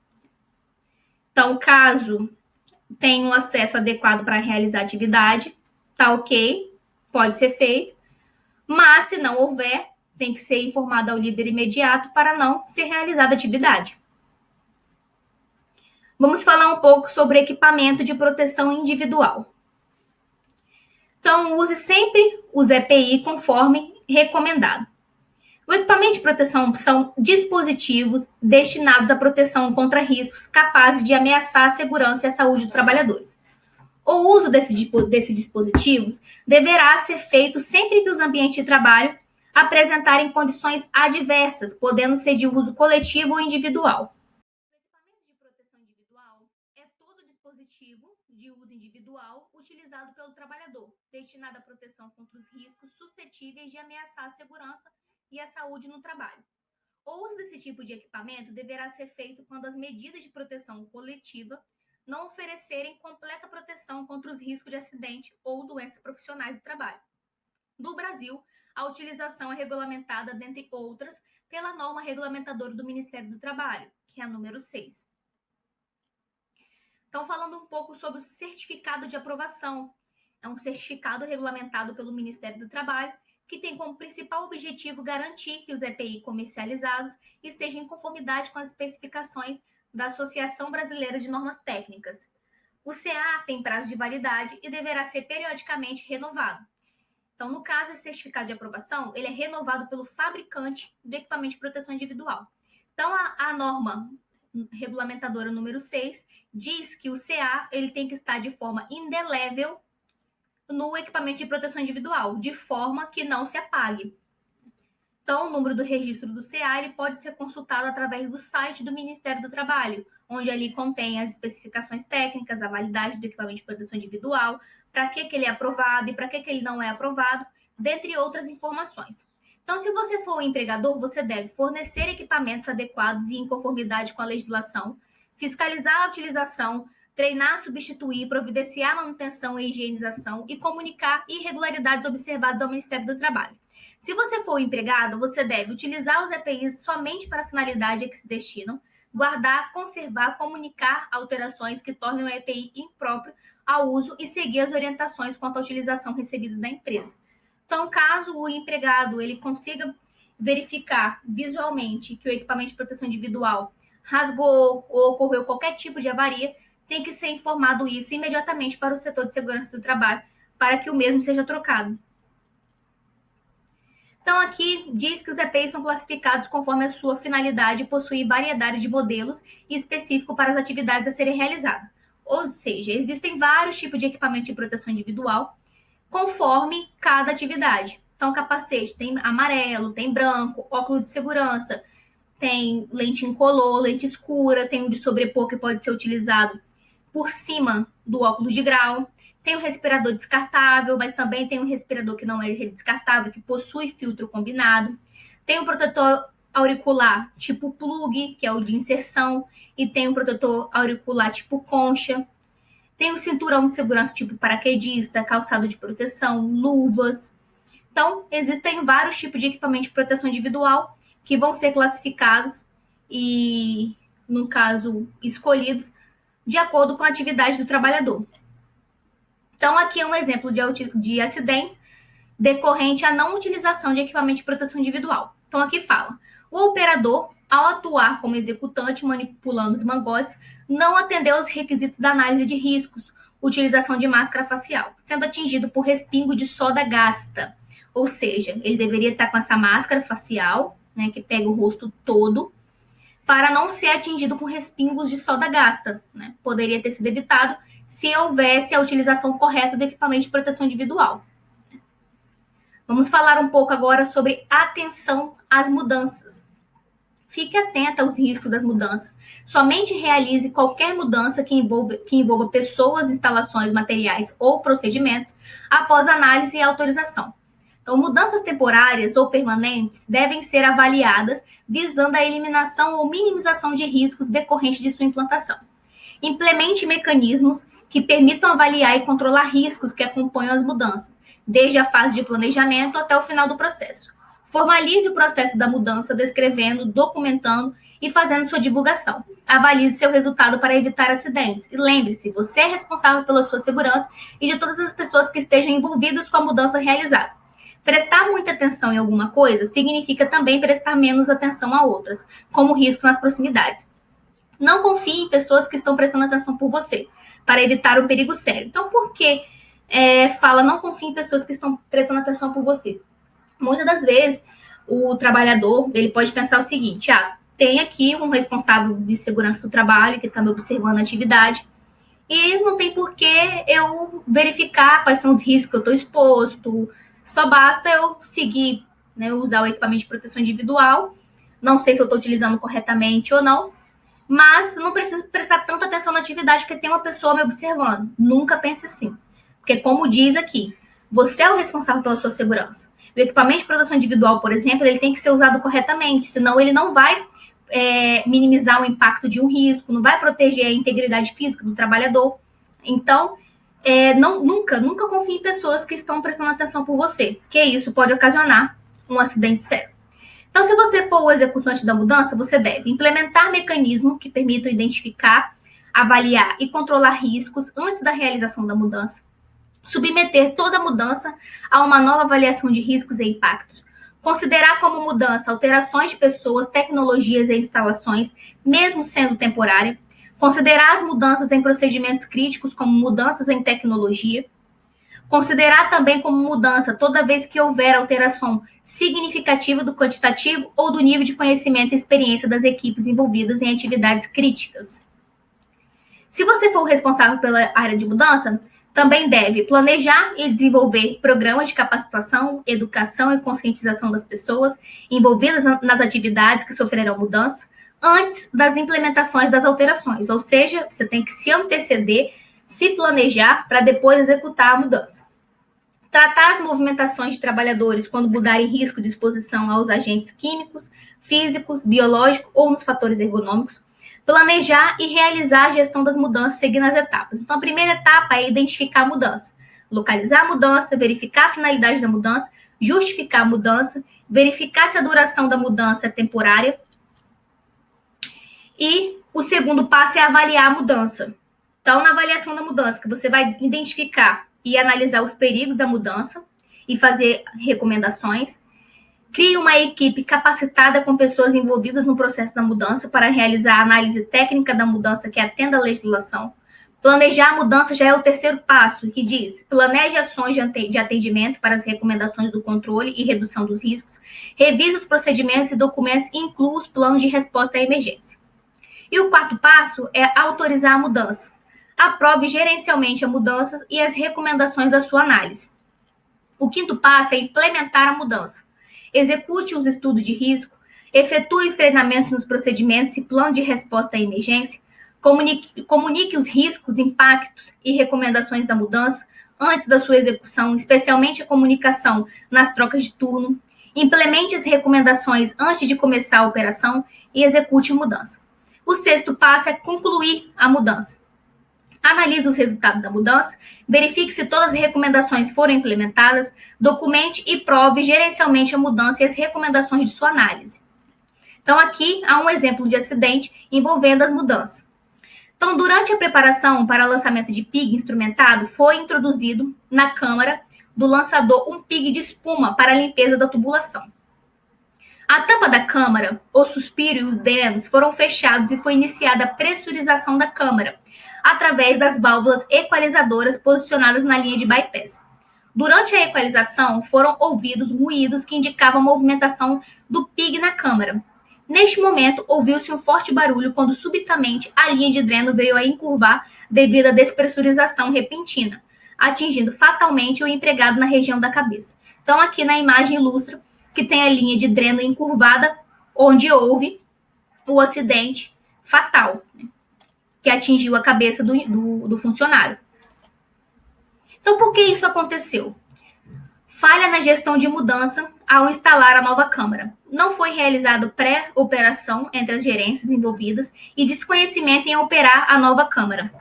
Então, caso tenha um acesso adequado para realizar atividade, tá ok, pode ser feito. Mas, se não houver, tem que ser informado ao líder imediato para não ser realizada a atividade. Vamos falar um pouco sobre equipamento de proteção individual. Então, use sempre os EPI conforme recomendado. O equipamento de proteção são dispositivos destinados à proteção contra riscos capazes de ameaçar a segurança e a saúde dos trabalhadores. O uso desses dispositivos deverá ser feito sempre que os ambientes de trabalho apresentarem condições adversas, podendo ser de uso coletivo ou individual. O equipamento de proteção individual é todo dispositivo de uso individual utilizado pelo trabalhador, destinado à proteção contra os riscos suscetíveis de ameaçar a segurança e a saúde no trabalho. O uso desse tipo de equipamento deverá ser feito quando as medidas de proteção coletiva não oferecerem completa proteção contra os riscos de acidente ou doenças profissionais do trabalho. No Brasil, a utilização é regulamentada, dentre outras, pela norma regulamentadora do Ministério do Trabalho, que é a número 6. Então, falando um pouco sobre o certificado de aprovação. É um certificado regulamentado pelo Ministério do Trabalho, que tem como principal objetivo garantir que os EPI comercializados estejam em conformidade com as especificações da Associação Brasileira de Normas Técnicas. O CA tem prazo de validade e deverá ser periodicamente renovado. Então, no caso, esse certificado de aprovação, ele é renovado pelo fabricante do equipamento de proteção individual. Então, a norma regulamentadora número 6 diz que o CA ele tem que estar de forma indelével no equipamento de proteção individual, de forma que não se apague. Então, o número do registro do CA ele pode ser consultado através do site do Ministério do Trabalho, onde ali contém as especificações técnicas, a validade do equipamento de proteção individual, para que ele é aprovado e para que ele não é aprovado, dentre outras informações. Então, se você for um empregador, você deve fornecer equipamentos adequados e em conformidade com a legislação, fiscalizar a utilização, treinar, substituir, providenciar a manutenção e higienização e comunicar irregularidades observadas ao Ministério do Trabalho. Se você for empregado, você deve utilizar os EPIs somente para a finalidade a que se destinam, guardar, conservar, comunicar alterações que tornem o EPI impróprio ao uso e seguir as orientações quanto à utilização recebida da empresa. Então, caso o empregado ele consiga verificar visualmente que o equipamento de proteção individual rasgou ou ocorreu qualquer tipo de avaria, tem que ser informado isso imediatamente para o setor de segurança do trabalho, para que o mesmo seja trocado. Então, aqui diz que os EPIs são classificados conforme a sua finalidade e possuem variedade de modelos específico para as atividades a serem realizadas. Ou seja, existem vários tipos de equipamento de proteção individual, conforme cada atividade. Então, capacete tem amarelo, tem branco, óculos de segurança, tem lente incolor, lente escura, tem o de sobrepor que pode ser utilizado por cima do óculos de grau. Tem o respirador descartável, mas também tem um respirador que não é descartável, que possui filtro combinado. Tem o protetor auricular tipo plug, que é o de inserção, e tem o protetor auricular tipo concha. Tem o cinturão de segurança tipo paraquedista, calçado de proteção, luvas. Então, existem vários tipos de equipamento de proteção individual que vão ser classificados e, no caso, escolhidos de acordo com a atividade do trabalhador. Então, aqui é um exemplo de acidentes decorrente à não utilização de equipamento de proteção individual. Então, aqui fala: o operador, ao atuar como executante manipulando os mangotes, não atendeu aos requisitos da análise de riscos, utilização de máscara facial, sendo atingido por respingo de soda gasta. Ou seja, ele deveria estar com essa máscara facial, né, que pega o rosto todo, para não ser atingido com respingos de soda gasta, né? Poderia ter sido evitado se houvesse a utilização correta do equipamento de proteção individual. Vamos falar um pouco agora sobre atenção às mudanças. Fique atenta aos riscos das mudanças. Somente realize qualquer mudança que envolva pessoas, instalações, materiais ou procedimentos após análise e autorização. Então, mudanças temporárias ou permanentes devem ser avaliadas visando a eliminação ou minimização de riscos decorrentes de sua implantação. Implemente mecanismos que permitam avaliar e controlar riscos que acompanham as mudanças, desde a fase de planejamento até o final do processo. Formalize o processo da mudança, descrevendo, documentando e fazendo sua divulgação. Avalie seu resultado para evitar acidentes. E lembre-se, você é responsável pela sua segurança e de todas as pessoas que estejam envolvidas com a mudança realizada. Prestar muita atenção em alguma coisa significa também prestar menos atenção a outras, como risco nas proximidades. Não confie em pessoas que estão prestando atenção por você, para evitar um perigo sério. Então, por que fala não confie em pessoas que estão prestando atenção por você? Muitas das vezes, o trabalhador ele pode pensar o seguinte: tem aqui um responsável de segurança do trabalho que está me observando a atividade e não tem por que eu verificar quais são os riscos que eu estou exposto, só basta eu seguir, né, usar o equipamento de proteção individual, não sei se eu estou utilizando corretamente ou não, mas não preciso prestar tanta atenção na atividade porque tem uma pessoa me observando. Nunca pense assim, porque como diz aqui, você é o responsável pela sua segurança. O equipamento de proteção individual, por exemplo, ele tem que ser usado corretamente, senão ele não vai minimizar o impacto de um risco, não vai proteger a integridade física do trabalhador. Então, nunca confie em pessoas que estão prestando atenção por você, porque isso pode ocasionar um acidente sério. Então, se você for o executante da mudança, você deve implementar mecanismos que permitam identificar, avaliar e controlar riscos antes da realização da mudança, submeter toda mudança a uma nova avaliação de riscos e impactos, considerar como mudança alterações de pessoas, tecnologias e instalações, mesmo sendo temporária, considerar as mudanças em procedimentos críticos como mudanças em tecnologia, considerar também como mudança toda vez que houver alteração significativa do quantitativo ou do nível de conhecimento e experiência das equipes envolvidas em atividades críticas. Se você for o responsável pela área de mudança, também deve planejar e desenvolver programas de capacitação, educação e conscientização das pessoas envolvidas nas atividades que sofrerão mudança antes das implementações das alterações, ou seja, você tem que se anteceder, se planejar para depois executar a mudança. Tratar as movimentações de trabalhadores quando mudarem risco de exposição aos agentes químicos, físicos, biológicos ou nos fatores ergonômicos. Planejar e realizar a gestão das mudanças seguindo as etapas. Então, a primeira etapa é identificar a mudança, localizar a mudança, verificar a finalidade da mudança, justificar a mudança, verificar se a duração da mudança é temporária. E o segundo passo é avaliar a mudança. Então, na avaliação da mudança, que você vai identificar e analisar os perigos da mudança e fazer recomendações. Crie uma equipe capacitada com pessoas envolvidas no processo da mudança para realizar a análise técnica da mudança que atenda à legislação. Planejar a mudança já é o terceiro passo, que diz: planeje ações de atendimento para as recomendações do controle e redução dos riscos, revise os procedimentos e documentos e inclua os planos de resposta à emergência. E o quarto passo é autorizar a mudança. Aprove gerencialmente a mudança e as recomendações da sua análise. O quinto passo é implementar a mudança. Execute os estudos de risco, efetue os treinamentos nos procedimentos e plano de resposta à emergência, comunique os riscos, impactos e recomendações da mudança antes da sua execução, especialmente a comunicação nas trocas de turno, implemente as recomendações antes de começar a operação e execute a mudança. O sexto passo é concluir a mudança. Analise os resultados da mudança, verifique se todas as recomendações foram implementadas, documente e prove gerencialmente a mudança e as recomendações de sua análise. Então, aqui há um exemplo de acidente envolvendo as mudanças. Então, durante a preparação para o lançamento de PIG instrumentado, foi introduzido na câmara do lançador um PIG de espuma para a limpeza da tubulação. A tampa da câmara, o suspiro e os drenos foram fechados e foi iniciada a pressurização da câmara, através das válvulas equalizadoras posicionadas na linha de bypass. Durante a equalização, foram ouvidos ruídos que indicavam a movimentação do PIG na câmara. Neste momento, ouviu-se um forte barulho quando subitamente a linha de dreno veio a encurvar devido à despressurização repentina, atingindo fatalmente o empregado na região da cabeça. Então, aqui na imagem ilustra que tem a linha de dreno encurvada, onde houve o acidente fatal, né, que atingiu a cabeça do funcionário. Então, por que isso aconteceu? Falha na gestão de mudança ao instalar a nova câmara. Não foi realizado pré-operação entre as gerências envolvidas e desconhecimento em operar a nova câmara.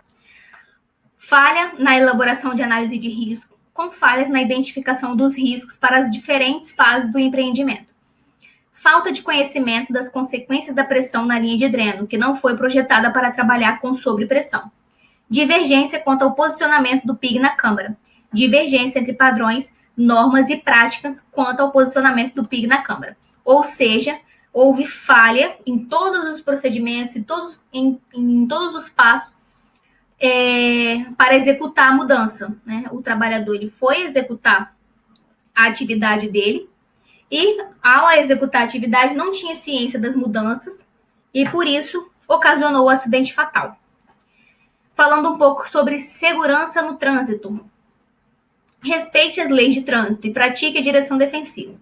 Falha na elaboração de análise de risco, com falhas na identificação dos riscos para as diferentes fases do empreendimento. Falta de conhecimento das consequências da pressão na linha de dreno, que não foi projetada para trabalhar com sobrepressão. Divergência quanto ao posicionamento do PIG na câmara. Divergência entre padrões normas e práticas quanto ao posicionamento do PIG na Câmara. Ou seja, houve falha em todos os procedimentos e em todos os passos para executar a mudança. Né? O trabalhador ele foi executar a atividade dele e, ao executar a atividade, não tinha ciência das mudanças e, por isso, ocasionou o acidente fatal. Falando um pouco sobre segurança no trânsito. Respeite as leis de trânsito e pratique a direção defensiva.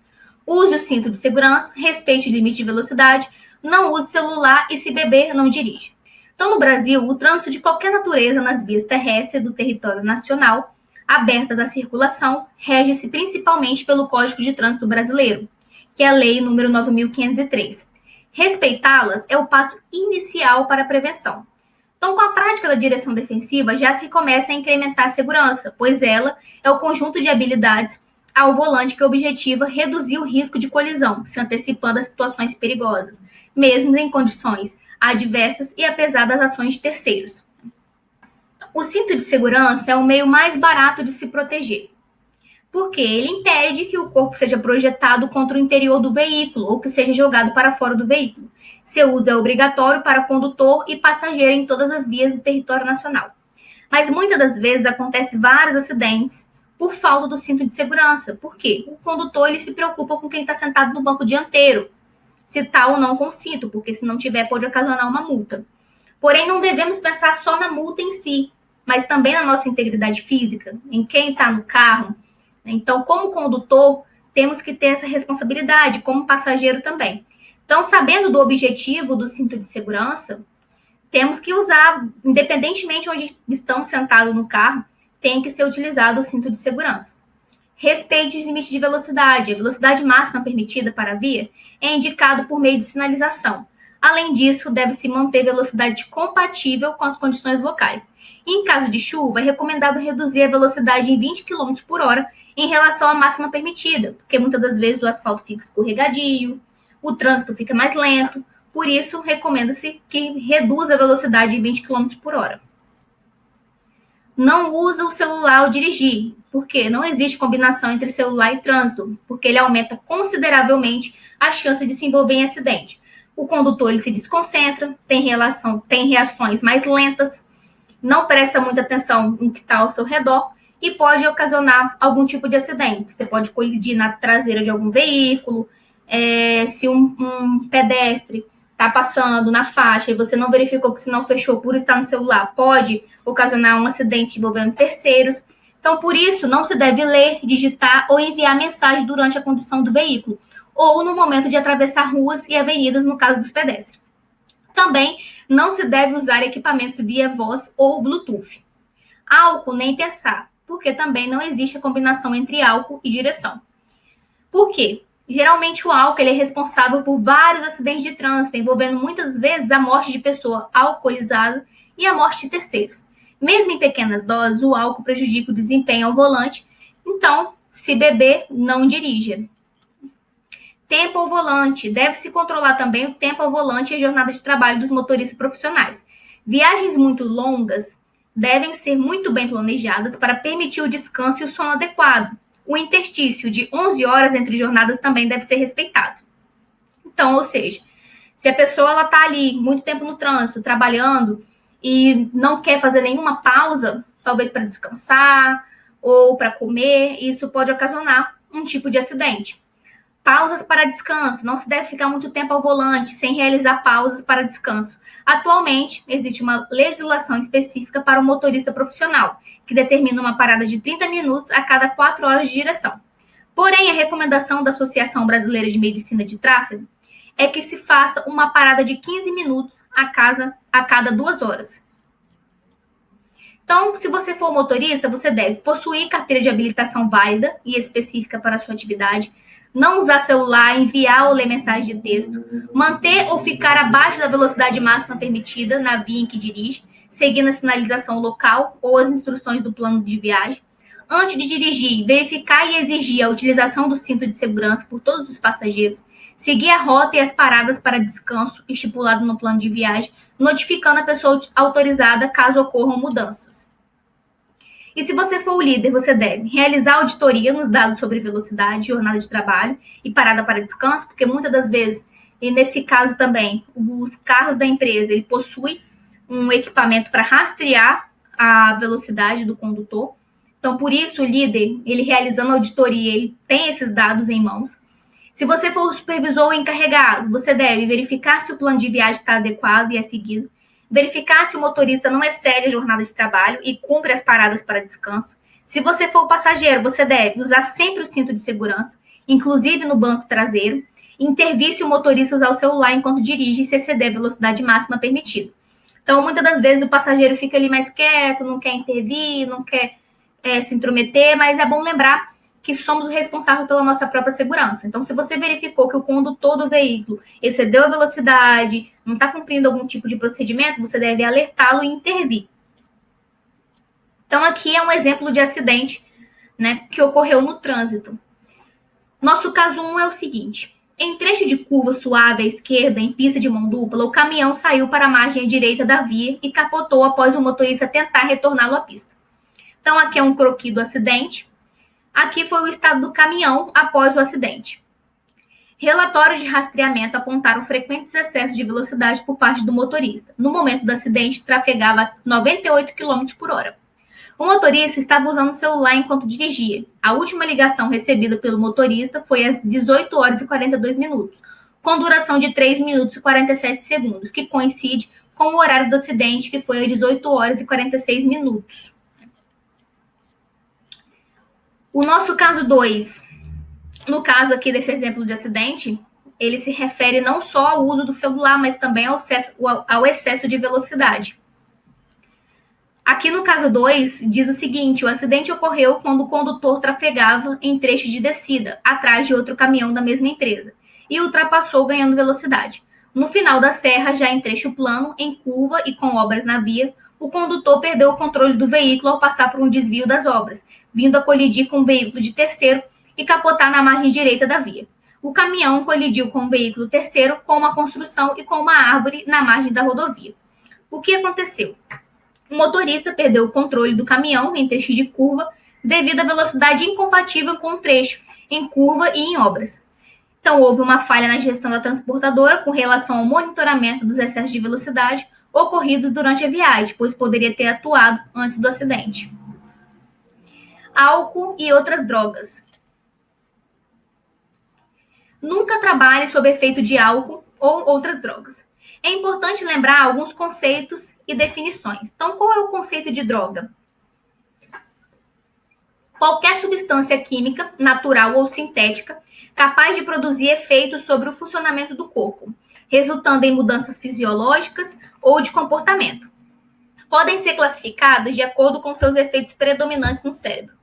Use o cinto de segurança, respeite o limite de velocidade, não use celular e, se beber, não dirige. Então, no Brasil, o trânsito de qualquer natureza nas vias terrestres do território nacional, abertas à circulação, rege-se principalmente pelo Código de Trânsito Brasileiro, que é a Lei número 9.503. Respeitá-las é o passo inicial para a prevenção. Então, com a prática da direção defensiva, já se começa a incrementar a segurança, pois ela é o conjunto de habilidades ao volante que objetiva reduzir o risco de colisão, se antecipando a situações perigosas, mesmo em condições adversas e apesar das ações de terceiros. O cinto de segurança é o meio mais barato de se proteger, porque ele impede que o corpo seja projetado contra o interior do veículo ou que seja jogado para fora do veículo. Seu uso é obrigatório para condutor e passageiro em todas as vias do território nacional. Mas muitas das vezes acontecem vários acidentes por falta do cinto de segurança. Por quê? O condutor ele se preocupa com quem está sentado no banco dianteiro, se está ou não com cinto, porque se não tiver pode ocasionar uma multa. Porém, não devemos pensar só na multa em si, mas também na nossa integridade física, em quem está no carro. Então, como condutor, temos que ter essa responsabilidade, como passageiro também. Então, sabendo do objetivo do cinto de segurança, temos que usar, independentemente de onde estão sentados no carro, tem que ser utilizado o cinto de segurança. Respeite os limites de velocidade. A velocidade máxima permitida para a via é indicado por meio de sinalização. Além disso, deve-se manter velocidade compatível com as condições locais. Em caso de chuva, é recomendado reduzir a velocidade em 20 km por hora em relação à máxima permitida, porque muitas das vezes o asfalto fica escorregadio, o trânsito fica mais lento, por isso recomenda-se que reduza a velocidade em 20 km por hora. Não usa o celular ao dirigir, porque não existe combinação entre celular e trânsito, porque ele aumenta consideravelmente a chance de se envolver em acidente. O condutor ele se desconcentra, tem reações mais lentas, não presta muita atenção no que está ao seu redor e pode ocasionar algum tipo de acidente. Você pode colidir na traseira de algum veículo, se um pedestre está passando na faixa e você não verificou que o sinal fechou por estar no celular, pode ocasionar um acidente envolvendo terceiros. Então, por isso, não se deve ler, digitar ou enviar mensagem durante a condução do veículo ou no momento de atravessar ruas e avenidas, no caso dos pedestres. Também não se deve usar equipamentos via voz ou Bluetooth. Álcool, nem pensar, porque também não existe a combinação entre álcool e direção. Por quê? Geralmente o álcool ele é responsável por vários acidentes de trânsito, envolvendo muitas vezes a morte de pessoa alcoolizada e a morte de terceiros. Mesmo em pequenas doses, o álcool prejudica o desempenho ao volante, então, se beber, não dirija. Tempo ao volante. Deve-se controlar também o tempo ao volante e a jornada de trabalho dos motoristas profissionais. Viagens muito longas devem ser muito bem planejadas para permitir o descanso e o sono adequado. O interstício de 11 horas entre jornadas também deve ser respeitado. Então, ou seja, se a pessoa está ali muito tempo no trânsito, trabalhando, e não quer fazer nenhuma pausa, talvez para descansar ou para comer, isso pode ocasionar um tipo de acidente. Pausas para descanso. Não se deve ficar muito tempo ao volante sem realizar pausas para descanso. Atualmente, existe uma legislação específica para o motorista profissional, que determina uma parada de 30 minutos a cada 4 horas de direção. Porém, a recomendação da Associação Brasileira de Medicina de Tráfego é que se faça uma parada de 15 minutos a cada 2 horas. Então, se você for motorista, você deve possuir carteira de habilitação válida e específica para a sua atividade, não usar celular, enviar ou ler mensagem de texto, manter ou ficar abaixo da velocidade máxima permitida na via em que dirige, seguindo a sinalização local ou as instruções do plano de viagem. Antes de dirigir, verificar e exigir a utilização do cinto de segurança por todos os passageiros, seguir a rota e as paradas para descanso estipulado no plano de viagem, notificando a pessoa autorizada caso ocorram mudanças. E se você for o líder, você deve realizar auditoria nos dados sobre velocidade, jornada de trabalho e parada para descanso, porque muitas das vezes, e nesse caso também, os carros da empresa, ele possui um equipamento para rastrear a velocidade do condutor. Então, por isso, o líder, ele realizando auditoria, ele tem esses dados em mãos. Se você for o supervisor ou encarregado, você deve verificar se o plano de viagem está adequado e é seguido, verificar se o motorista não excede a jornada de trabalho e cumpre as paradas para descanso. Se você for o passageiro, você deve usar sempre o cinto de segurança, inclusive no banco traseiro, intervir se o motorista usar o celular enquanto dirige e se exceder a velocidade máxima permitida. Então, muitas das vezes o passageiro fica ali mais quieto, não quer intervir, não quer se intrometer, mas é bom lembrar que somos o responsável pela nossa própria segurança. Então, se você verificou que o condutor do veículo excedeu a velocidade, não está cumprindo algum tipo de procedimento, você deve alertá-lo e intervir. Então, aqui é um exemplo de acidente, né, que ocorreu no trânsito. Nosso caso 1 é o seguinte: em trecho de curva suave à esquerda, em pista de mão dupla, o caminhão saiu para a margem direita da via e capotou após o motorista tentar retorná-lo à pista. Então, aqui é um croquis do acidente. Aqui foi o estado do caminhão após o acidente. Relatórios de rastreamento apontaram frequentes excessos de velocidade por parte do motorista. No momento do acidente, trafegava 98 km por hora. O motorista estava usando o celular enquanto dirigia. A última ligação recebida pelo motorista foi às 18 horas e 42 minutos, com duração de 3 minutos e 47 segundos, que coincide com o horário do acidente, que foi às 18 horas e 46 minutos. O nosso caso 2, no caso aqui desse exemplo de acidente, ele se refere não só ao uso do celular, mas também ao excesso de velocidade. Aqui no caso 2, diz o seguinte: o acidente ocorreu quando o condutor trafegava em trecho de descida, atrás de outro caminhão da mesma empresa, e ultrapassou ganhando velocidade. No final da serra, já em trecho plano, em curva e com obras na via, o condutor perdeu o controle do veículo ao passar por um desvio das obras, vindo a colidir com um veículo de terceiro e capotar na margem direita da via. O caminhão colidiu com um veículo terceiro, com uma construção e com uma árvore na margem da rodovia. O que aconteceu? O motorista perdeu o controle do caminhão em trecho de curva devido à velocidade incompatível com o trecho em curva e em obras. Então, houve uma falha na gestão da transportadora com relação ao monitoramento dos excessos de velocidade ocorridos durante a viagem, pois poderia ter atuado antes do acidente. Álcool e outras drogas. Nunca trabalhe sob efeito de álcool ou outras drogas. É importante lembrar alguns conceitos e definições. Então, qual é o conceito de droga? Qualquer substância química, natural ou sintética, capaz de produzir efeitos sobre o funcionamento do corpo, resultando em mudanças fisiológicas ou de comportamento. Podem ser classificadas de acordo com seus efeitos predominantes no cérebro.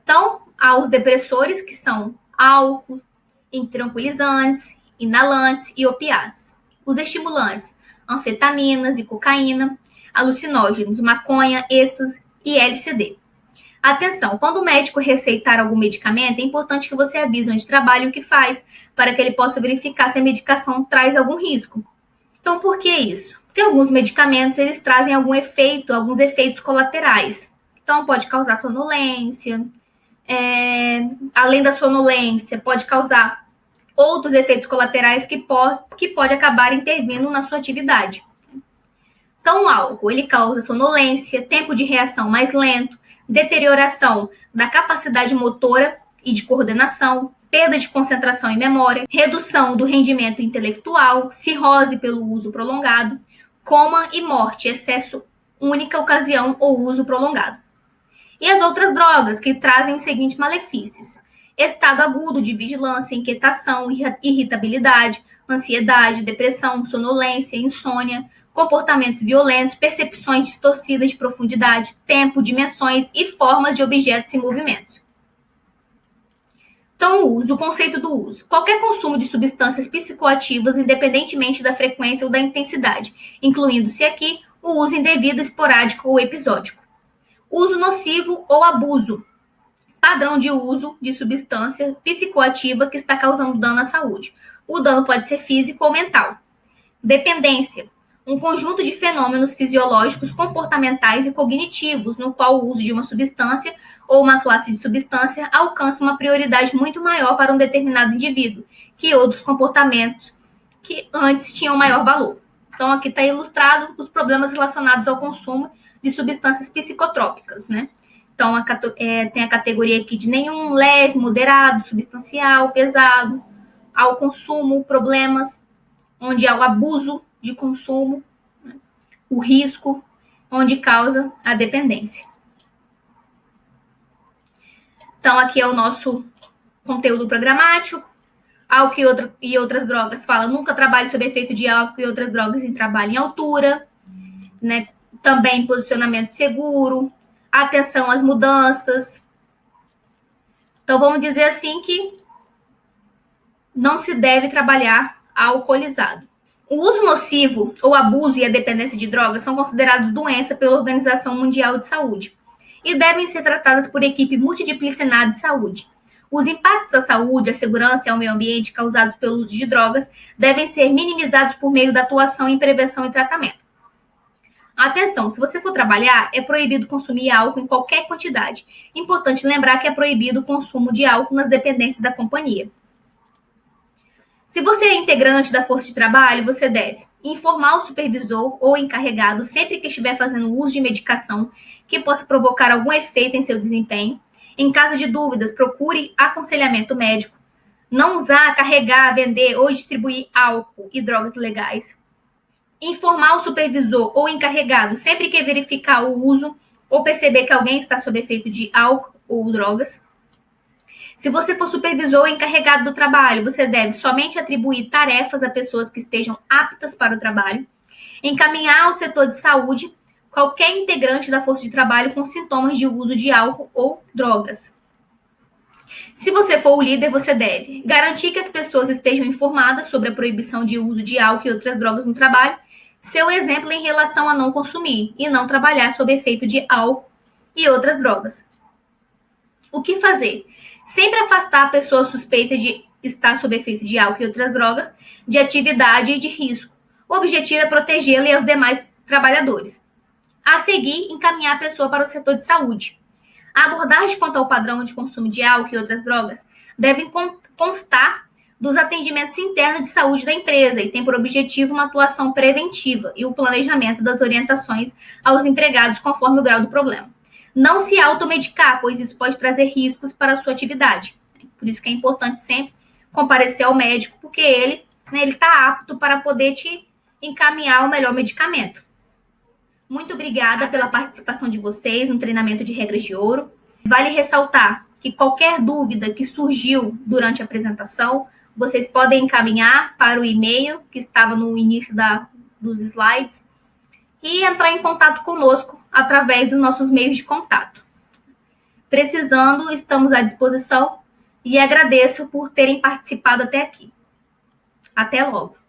Então, há os depressores, que são álcool, tranquilizantes, inalantes e opiáceos. Os estimulantes, anfetaminas e cocaína, alucinógenos, maconha, êxtase e LSD. Atenção, quando o médico receitar algum medicamento, é importante que você avise onde trabalha e o que faz, para que ele possa verificar se a medicação traz algum risco. Então, por que isso? Porque alguns medicamentos, eles trazem alguns efeitos colaterais. Então, pode causar sonolência, além da sonolência, pode causar outros efeitos colaterais que pode acabar intervindo na sua atividade. Então, o álcool, ele causa sonolência, tempo de reação mais lento, deterioração da capacidade motora e de coordenação, perda de concentração e memória, redução do rendimento intelectual, cirrose pelo uso prolongado, coma e morte, excesso única ocasião ou uso prolongado. E as outras drogas, que trazem os seguintes malefícios: estado agudo de vigilância, inquietação, irritabilidade, ansiedade, depressão, sonolência, insônia, comportamentos violentos, percepções distorcidas de profundidade, tempo, dimensões e formas de objetos e movimentos. Então, o conceito do uso. Qualquer consumo de substâncias psicoativas, independentemente da frequência ou da intensidade, incluindo-se aqui o uso indevido, esporádico ou episódico. Uso nocivo ou abuso. Padrão de uso de substância psicoativa que está causando dano à saúde. O dano pode ser físico ou mental. Dependência. um conjunto de fenômenos fisiológicos, comportamentais e cognitivos, no qual o uso de uma substância ou uma classe de substância alcança uma prioridade muito maior para um determinado indivíduo que outros comportamentos que antes tinham maior valor. Então, aqui está ilustrado os problemas relacionados ao consumo de substâncias psicotrópicas, né? Então, tem a categoria aqui de nenhum, leve, moderado, substancial, pesado, ao consumo, problemas onde há o abuso de consumo, né? O risco, onde causa a dependência. Então, aqui é o nosso conteúdo programático. Álcool e outras drogas fala nunca trabalhe sob efeito de álcool e outras drogas em trabalho em altura, né? Também posicionamento seguro, atenção às mudanças. Então, vamos dizer assim que não se deve trabalhar alcoolizado. O uso nocivo, o abuso e a dependência de drogas são considerados doença pela Organização Mundial de Saúde e devem ser tratadas por equipe multidisciplinar de saúde. Os impactos à saúde, à segurança e ao meio ambiente causados pelo uso de drogas devem ser minimizados por meio da atuação em prevenção e tratamento. Atenção, se você for trabalhar, é proibido consumir álcool em qualquer quantidade. Importante lembrar que é proibido o consumo de álcool nas dependências da companhia. Se você é integrante da força de trabalho, você deve informar o supervisor ou encarregado sempre que estiver fazendo uso de medicação que possa provocar algum efeito em seu desempenho. Em caso de dúvidas, procure aconselhamento médico. Não usar, carregar, vender ou distribuir álcool e drogas ilegais. Informar o supervisor ou encarregado sempre que verificar o uso ou perceber que alguém está sob efeito de álcool ou drogas. Se você for supervisor ou encarregado do trabalho, você deve somente atribuir tarefas a pessoas que estejam aptas para o trabalho. Encaminhar ao setor de saúde qualquer integrante da força de trabalho com sintomas de uso de álcool ou drogas. Se você for o líder, você deve garantir que as pessoas estejam informadas sobre a proibição de uso de álcool e outras drogas no trabalho, seu exemplo em relação a não consumir e não trabalhar sob efeito de álcool e outras drogas. O que fazer? Sempre afastar a pessoa suspeita de estar sob efeito de álcool e outras drogas de atividade de risco. O objetivo é protegê-la e os demais trabalhadores. A seguir, encaminhar a pessoa para o setor de saúde. A abordagem quanto ao padrão de consumo de álcool e outras drogas deve constar dos atendimentos internos de saúde da empresa e tem por objetivo uma atuação preventiva e o planejamento das orientações aos empregados conforme o grau do problema. Não se automedicar, pois isso pode trazer riscos para a sua atividade. Por isso que é importante sempre comparecer ao médico, porque ele está apto para poder te encaminhar o melhor medicamento. Muito obrigada pela participação de vocês no treinamento de regras de ouro. Vale ressaltar que qualquer dúvida que surgiu durante a apresentação, vocês podem encaminhar para o e-mail que estava no início dos slides e entrar em contato conosco através dos nossos meios de contato. Precisando, estamos à disposição e agradeço por terem participado até aqui. Até logo!